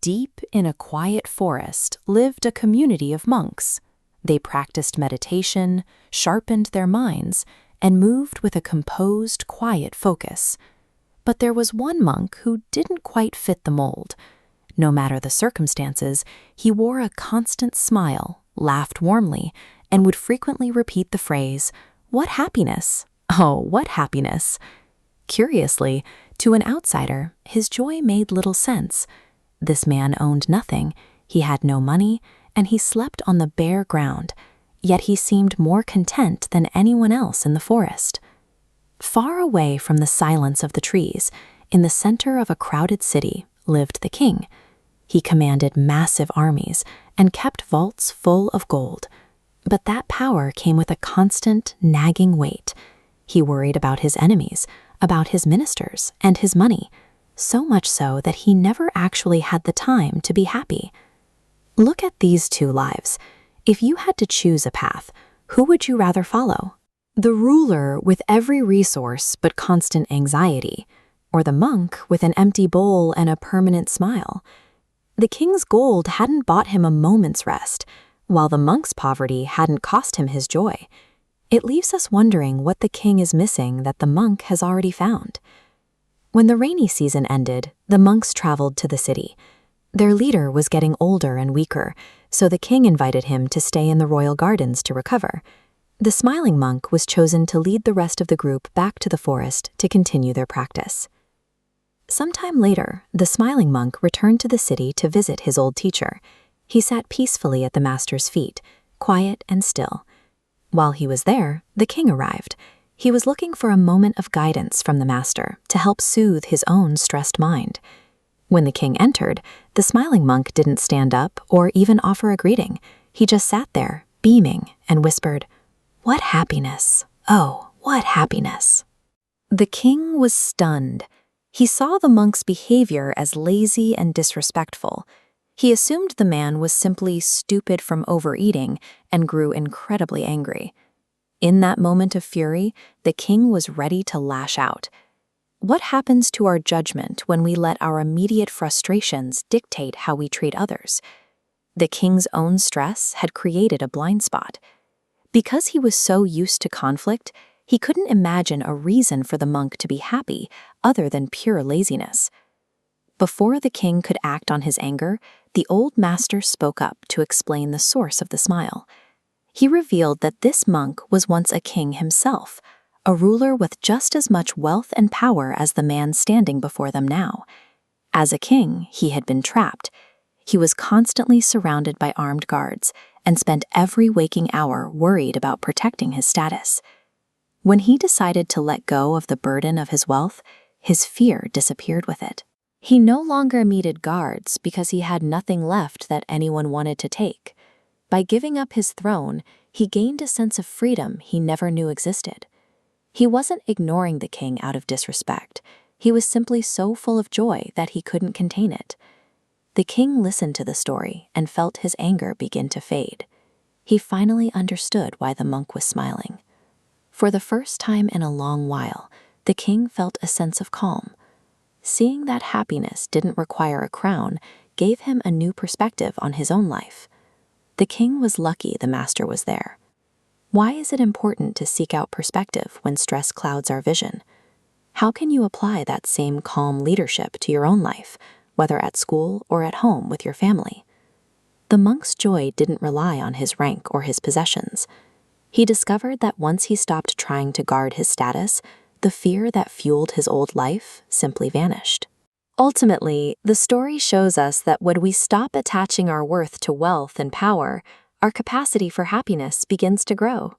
Deep in a quiet forest lived a community of monks. They practiced meditation, sharpened their minds, and moved with a composed, quiet focus. But there was one monk who didn't quite fit the mold. No matter the circumstances, he wore a constant smile, laughed warmly, and would frequently repeat the phrase, "What happiness? Oh, what happiness?" Curiously, to an outsider, his joy made little sense. This man owned nothing, he had no money, and he slept on the bare ground, yet he seemed more content than anyone else in the forest. Far away from the silence of the trees, in the center of a crowded city, lived the king. He commanded massive armies and kept vaults full of gold. But that power came with a constant, nagging weight. He worried about his enemies, about his ministers, and his money, so much so that he never actually had the time to be happy. Look at these two lives. If you had to choose a path, who would you rather follow? The ruler with every resource but constant anxiety, or the monk with an empty bowl and a permanent smile? The king's gold hadn't bought him a moment's rest, while the monk's poverty hadn't cost him his joy. It leaves us wondering what the king is missing that the monk has already found. When the rainy season ended, the monks traveled to the city. Their leader was getting older and weaker, so the king invited him to stay in the royal gardens to recover. The smiling monk was chosen to lead the rest of the group back to the forest to continue their practice. Sometime later, the smiling monk returned to the city to visit his old teacher. He sat peacefully at the master's feet, quiet and still. While he was there, the king arrived. He was looking for a moment of guidance from the master to help soothe his own stressed mind. When the king entered, the smiling monk didn't stand up or even offer a greeting. He just sat there, beaming, and whispered, "What happiness! Oh, what happiness!" The king was stunned. He saw the monk's behavior as lazy and disrespectful. He assumed the man was simply stupid from overeating and grew incredibly angry. In that moment of fury, the king was ready to lash out. What happens to our judgment when we let our immediate frustrations dictate how we treat others? The king's own stress had created a blind spot. Because he was so used to conflict, he couldn't imagine a reason for the monk to be happy other than pure laziness. Before the king could act on his anger, the old master spoke up to explain the source of the smile. He revealed that this monk was once a king himself, a ruler with just as much wealth and power as the man standing before them now. As a king, he had been trapped. He was constantly surrounded by armed guards and spent every waking hour worried about protecting his status. When he decided to let go of the burden of his wealth, his fear disappeared with it. He no longer needed guards because he had nothing left that anyone wanted to take. By giving up his throne, he gained a sense of freedom he never knew existed. He wasn't ignoring the king out of disrespect. He was simply so full of joy that he couldn't contain it. The king listened to the story and felt his anger begin to fade. He finally understood why the monk was smiling. For the first time in a long while, the king felt a sense of calm. Seeing that happiness didn't require a crown gave him a new perspective on his own life. The king was lucky the master was there. Why is it important to seek out perspective when stress clouds our vision? How can you apply that same calm leadership to your own life, whether at school or at home with your family? The monk's joy didn't rely on his rank or his possessions. He discovered that once he stopped trying to guard his status, the fear that fueled his old life simply vanished. Ultimately, the story shows us that when we stop attaching our worth to wealth and power, our capacity for happiness begins to grow.